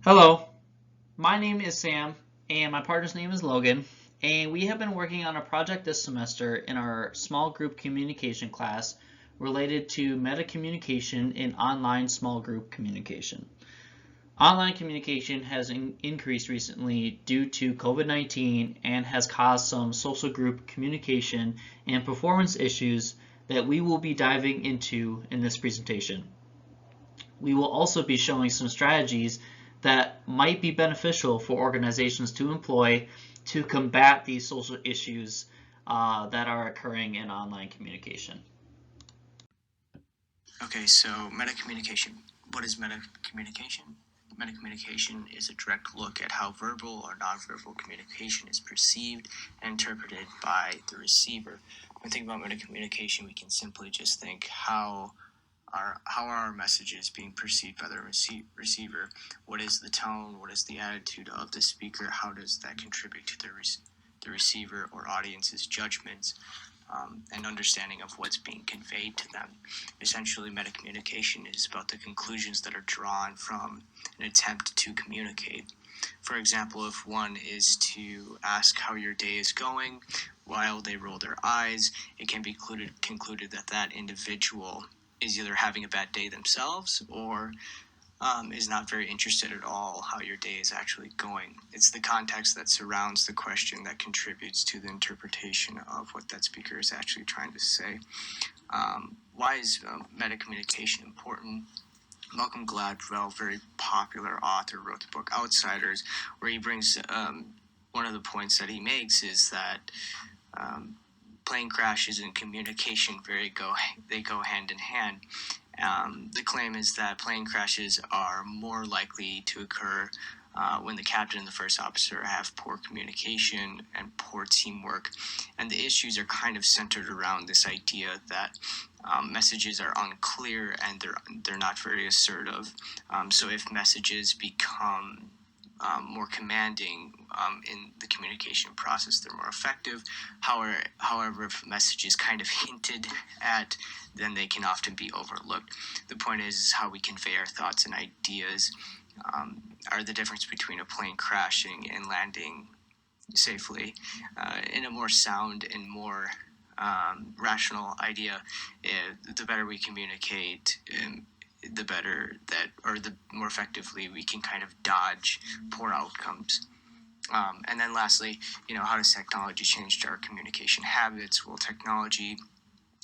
Hello, my name is Sam, and my partner's name is Logan, and we have been working on a project this semester in our small group communication class related to metacommunication in online small group communication. Online communication has increased recently due to COVID-19 and has caused some social group communication and performance issues that we will be diving into in this presentation. We will also be showing some strategies that might be beneficial for organizations to employ to combat these social issues that are occurring in online communication. Okay, so metacommunication. What is metacommunication? Metacommunication is a direct look at how verbal or nonverbal communication is perceived and interpreted by the receiver. When we think about metacommunication, we can simply just think how are our messages being perceived by the receiver? What is the tone? What is the attitude of the speaker? How does that contribute to the receiver or audience's judgments? And understanding of what's being conveyed to them. Essentially, metacommunication is about the conclusions that are drawn from an attempt to communicate. For example, if one is to ask how your day is going while they roll their eyes, it can be concluded that that individual is either having a bad day themselves or is not very interested at all how your day is actually going. It's the context that surrounds the question that contributes to the interpretation of what that speaker is actually trying to say. Why is metacommunication important? Malcolm Gladwell, very popular author, wrote the book Outsiders, where he brings one of the points that he makes is that plane crashes and communication they go hand in hand. The claim is that plane crashes are more likely to occur when the captain and the first officer have poor communication and poor teamwork. And the issues are kind of centered around this idea that messages are unclear and they're not very assertive. So if messages become more commanding in the communication process, they're more effective. However, if a message is kind of hinted at, then they can often be overlooked. The point is how we convey our thoughts and ideas are the difference between a plane crashing and landing safely. In a more sound and more rational idea, the better we communicate, the better that, or the more effectively we can kind of dodge poor outcomes. And then lastly, how does technology change our communication habits? Well, technology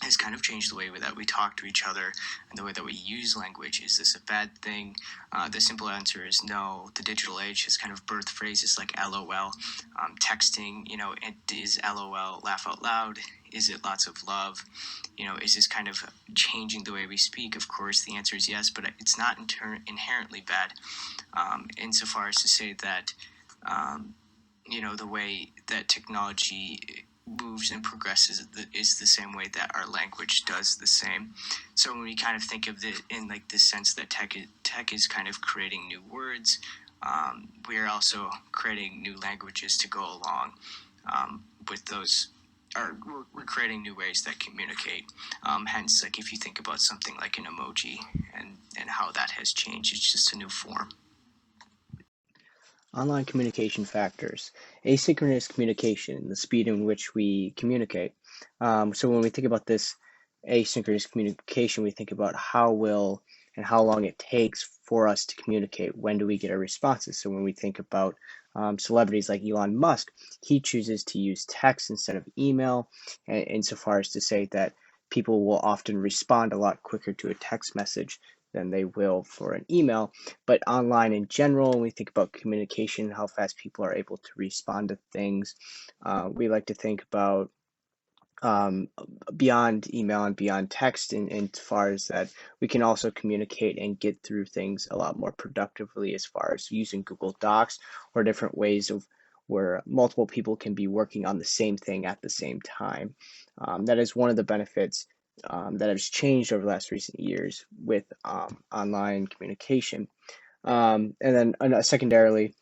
has kind of changed the way that we talk to each other and the way that we use language. Is this a bad thing? The simple answer is no. The digital age has kind of birthed phrases like LOL, texting, it is LOL, laugh out loud. Is it lots of love? Is this kind of changing the way we speak? Of course, the answer is yes, but it's not inherently bad, insofar as to say that, the way that technology moves and progresses is the same way that our language does the same. So when we kind of think of it in like this sense that tech is kind of creating new words, we are also creating new languages to go along with those. Or we're creating new ways that communicate. Hence, like if you think about something like an emoji and how that has changed, it's just a new form. Online communication factors. Asynchronous communication, the speed in which we communicate. So when we think about this asynchronous communication, we think about how long it takes for us to communicate. When do we get our responses? So when we think about celebrities like Elon Musk, he chooses to use text instead of email, insofar as to say that people will often respond a lot quicker to a text message than they will for an email. But online in general, when we think about communication, how fast people are able to respond to things, we like to think about beyond email and beyond text, in as far as that we can also communicate and get through things a lot more productively, as far as using Google Docs or different ways of where multiple people can be working on the same thing at the same time. That is one of the benefits that has changed over the last recent years with online communication. And then secondarily,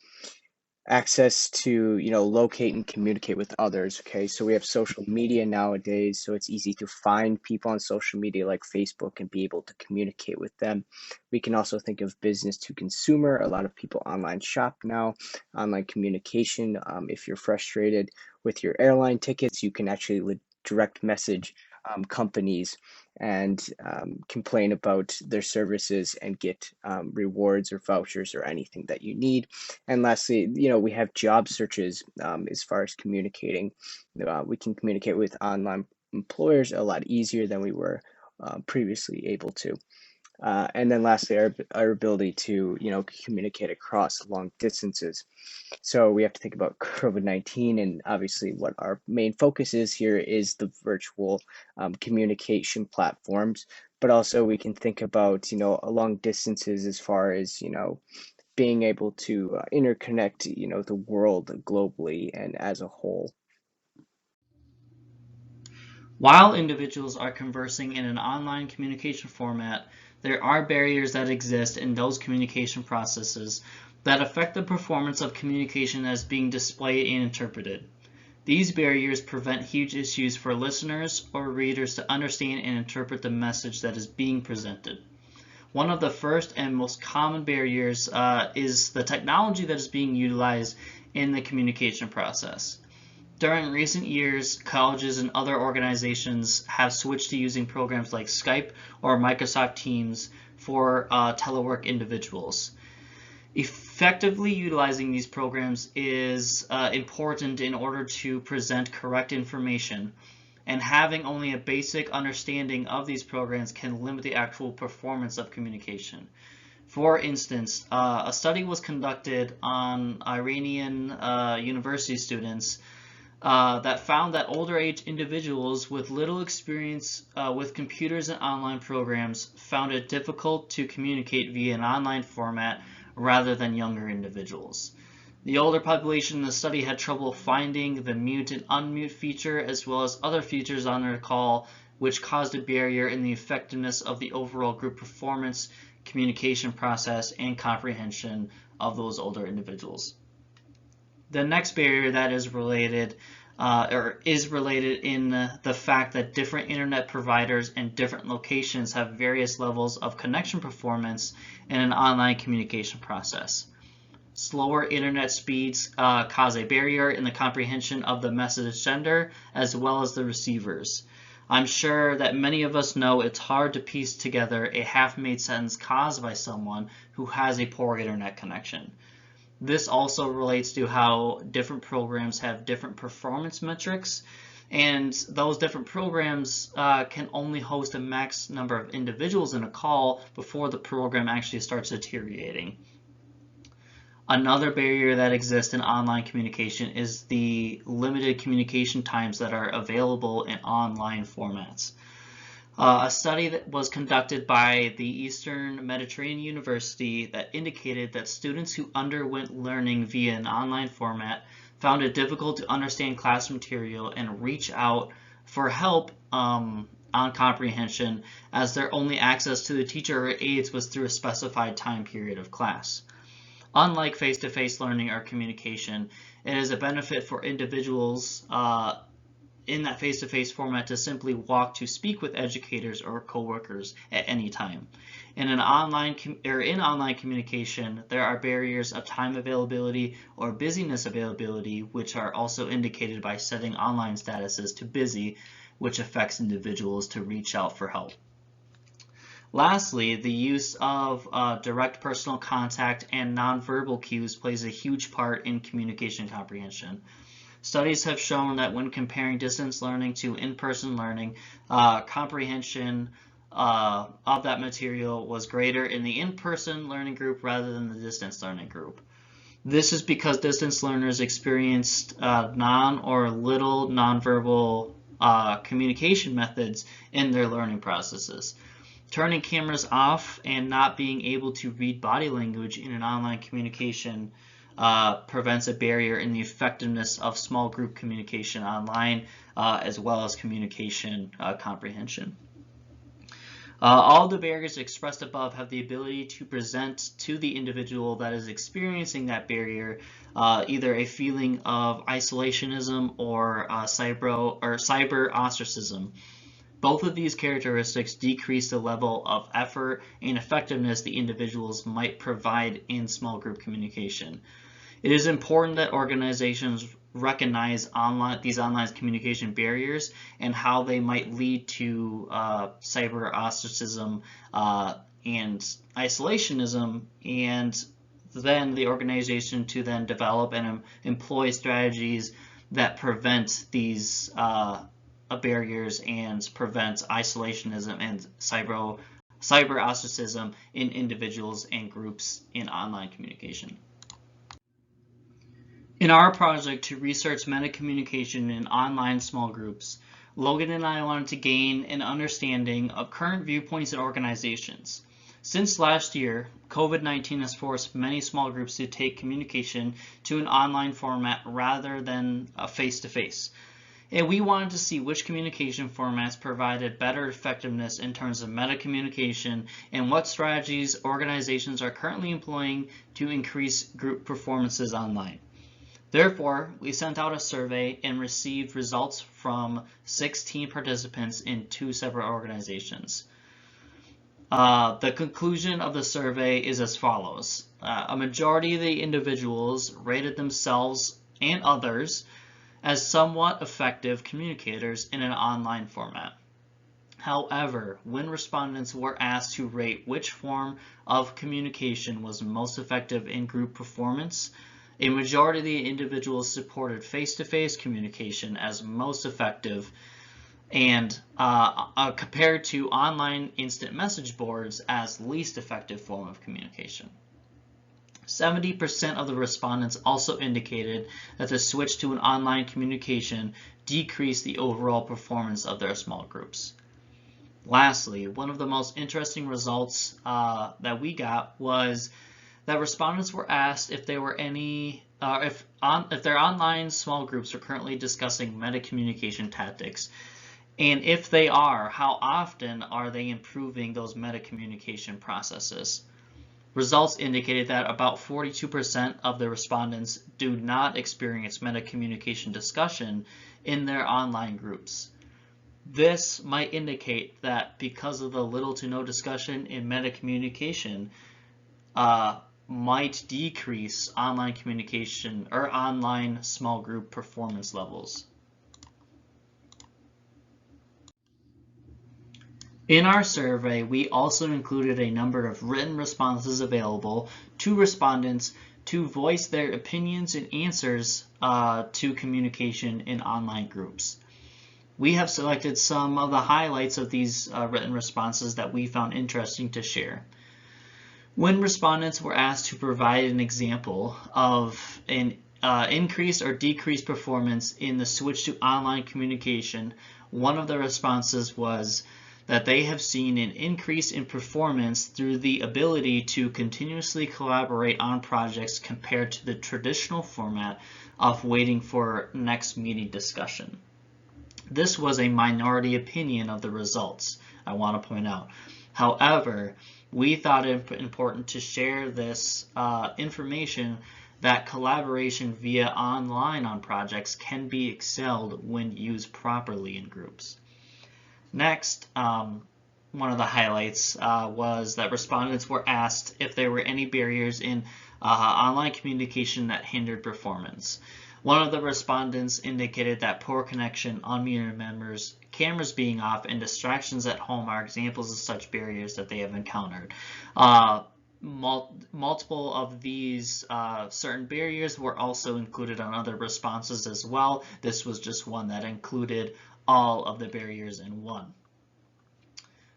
access to, locate and communicate with others. Okay, so we have social media nowadays, so it's easy to find people on social media like Facebook and be able to communicate with them. We can also think of business to consumer. A lot of people online shop now, online communication. If you're frustrated with your airline tickets, you can actually direct message companies and complain about their services and get rewards or vouchers or anything that you need. And lastly, we have job searches as far as communicating. We can communicate with online employers a lot easier than we were previously able to. And then lastly, our ability to, communicate across long distances. So we have to think about COVID-19, and obviously what our main focus is here is the virtual communication platforms, but also we can think about, long distances as far as, being able to interconnect, the world globally and as a whole. While individuals are conversing in an online communication format, there are barriers that exist in those communication processes that affect the performance of communication as being displayed and interpreted. These barriers prevent huge issues for listeners or readers to understand and interpret the message that is being presented. One of the first and most common barriers is the technology that is being utilized in the communication process. During recent years, colleges and other organizations have switched to using programs like Skype or Microsoft Teams for telework individuals. Effectively utilizing these programs is important in order to present correct information, and having only a basic understanding of these programs can limit the actual performance of communication. For instance, a study was conducted on Iranian university students that found that older age individuals with little experience with computers and online programs found it difficult to communicate via an online format rather than younger individuals. The older population in the study had trouble finding the mute and unmute feature as well as other features on their call, which caused a barrier in the effectiveness of the overall group performance, communication process, and comprehension of those older individuals. The next barrier that is related in the fact that different internet providers and different locations have various levels of connection performance in an online communication process. Slower internet speeds cause a barrier in the comprehension of the message sender as well as the receivers. I'm sure that many of us know it's hard to piece together a half-made sentence caused by someone who has a poor internet connection. This also relates to how different programs have different performance metrics, and those different programs can only host a max number of individuals in a call before the program actually starts deteriorating. Another barrier that exists in online communication is the limited communication times that are available in online formats. A study that was conducted by the Eastern Mediterranean University that indicated that students who underwent learning via an online format found it difficult to understand class material and reach out for help on comprehension, as their only access to the teacher or aides was through a specified time period of class. Unlike face-to-face learning or communication, it is a benefit for individuals in that face-to-face format to simply walk to speak with educators or coworkers at any time. In online communication, there are barriers of time availability or busyness availability, which are also indicated by setting online statuses to busy, which affects individuals to reach out for help. Lastly, the use of direct personal contact and nonverbal cues plays a huge part in communication comprehension. Studies have shown that when comparing distance learning to in-person learning, comprehension of that material was greater in the in-person learning group rather than the distance learning group. This is because distance learners experienced non or little nonverbal communication methods in their learning processes. Turning cameras off and not being able to read body language in an online communication prevents a barrier in the effectiveness of small group communication online as well as communication comprehension. All the barriers expressed above have the ability to present to the individual that is experiencing that barrier either a feeling of isolationism or cyber ostracism. Both of these characteristics decrease the level of effort and effectiveness the individuals might provide in small group communication. It is important that organizations recognize these online communication barriers and how they might lead to cyber ostracism and isolationism, and then the organization to then develop and employ strategies that prevent these barriers and prevent isolationism and cyber ostracism in individuals and groups in online communication. In our project to research metacommunication in online small groups, Logan and I wanted to gain an understanding of current viewpoints in organizations. Since last year, COVID-19 has forced many small groups to take communication to an online format rather than face-to-face. And we wanted to see which communication formats provided better effectiveness in terms of metacommunication and what strategies organizations are currently employing to increase group performances online. Therefore, we sent out a survey and received results from 16 participants in 2 separate organizations. The conclusion of the survey is as follows. A majority of the individuals rated themselves and others as somewhat effective communicators in an online format. However, when respondents were asked to rate which form of communication was most effective in group performance, a majority of the individuals supported face-to-face communication as most effective, and compared to online instant message boards as least effective form of communication. 70% of the respondents also indicated that the switch to an online communication decreased the overall performance of their small groups. Lastly, one of the most interesting results that we got was that respondents were asked if there were if their online small groups are currently discussing metacommunication tactics, and if they are, how often are they improving those metacommunication processes. Results indicated that about 42% of the respondents do not experience metacommunication discussion in their online groups. This might indicate that because of the little to no discussion in metacommunication, might decrease online communication or online small group performance levels. In our survey, we also included a number of written responses available to respondents to voice their opinions and answers to communication in online groups. We have selected some of the highlights of these written responses that we found interesting to share. When respondents were asked to provide an example of an increased or decreased performance in the switch to online communication, one of the responses was that they have seen an increase in performance through the ability to continuously collaborate on projects compared to the traditional format of waiting for next meeting discussion. This was a minority opinion of the results, I want to point out. However, we thought it important to share this information that collaboration via online on projects can be excelled when used properly in groups. Next, one of the highlights was that respondents were asked if there were any barriers in online communication that hindered performance. One of the respondents indicated that poor connection, unmuted members, cameras being off, and distractions at home are examples of such barriers that they have encountered. Multiple of these certain barriers were also included on other responses as well. This was just one that included all of the barriers in one.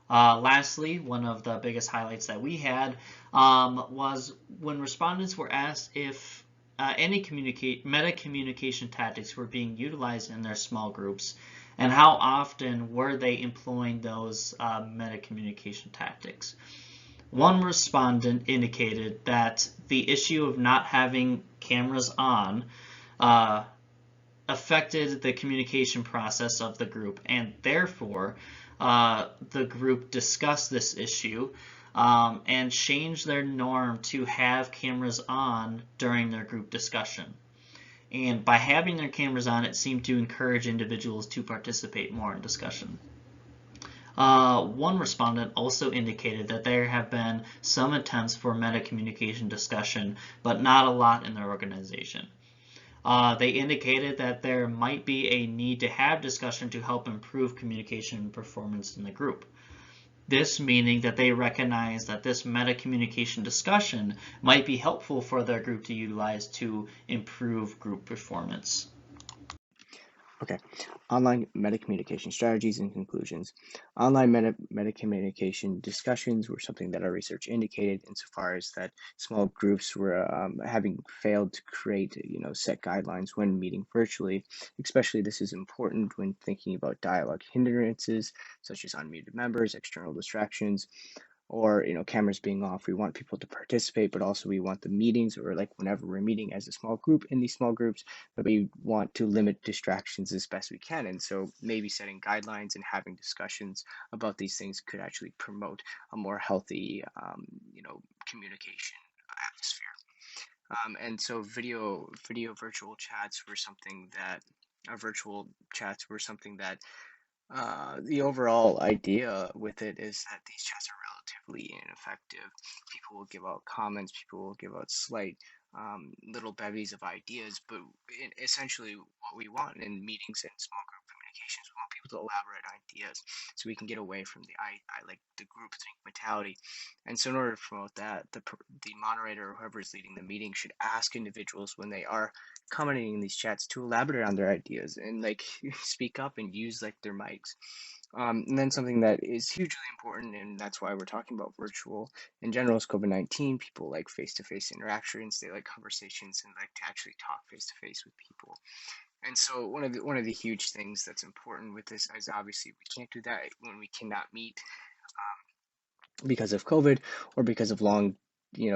Lastly, one of the biggest highlights that we had was when respondents were asked if any metacommunication tactics were being utilized in their small groups, and how often were they employing those metacommunication tactics. One respondent indicated that the issue of not having cameras on affected the communication process of the group, and therefore the group discuss this issue and change their norm to have cameras on during their group discussion. And by having their cameras on, it seemed to encourage individuals to participate more in discussion. One respondent also indicated that there have been some attempts for meta-communication discussion, but not a lot in their organization. They indicated that there might be a need to have discussion to help improve communication performance in the group. This meaning that they recognize that this meta-communication discussion might be helpful for their group to utilize to improve group performance. Okay, online meta-communication strategies and conclusions. Online meta-communication discussions were something that our research indicated insofar as that small groups were having failed to create, set guidelines when meeting virtually. Especially this is important when thinking about dialogue hindrances, such as unmuted members, external distractions, or cameras being off. We want people to participate, but also we want the meetings, or like whenever we're meeting as a small group in these small groups, that we want to limit distractions as best we can. And so maybe setting guidelines and having discussions about these things could actually promote a more healthy communication atmosphere. And so virtual chats were something that the overall idea with it is that these chats are relatively ineffective. People will give out comments, people will give out slight little bevies of ideas, but essentially what we want in meetings and small group communications, we want people to elaborate ideas so we can get away from I like the group think mentality. And so in order to promote that, the moderator or whoever is leading the meeting should ask individuals when they are commenting in these chats to elaborate on their ideas and like speak up and use like their mics. And then something that is hugely important, and that's why we're talking about virtual in general, is COVID-19. People like face-to-face interactions. They like conversations and like to actually talk face-to-face with people. And so one of the huge things that's important with this is obviously we can't do that when we cannot meet because of COVID or because of long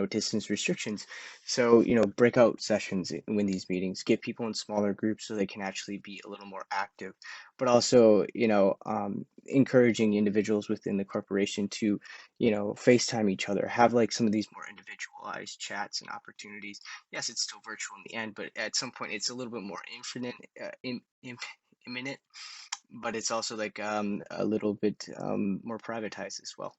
distance restrictions. So breakout sessions in these meetings, get people in smaller groups so they can actually be a little more active, but also encouraging individuals within the corporation to FaceTime each other, have like some of these more individualized chats and opportunities. Yes, it's still virtual in the end, but at some point it's a little bit more imminent, but it's also like a little bit more privatized as well.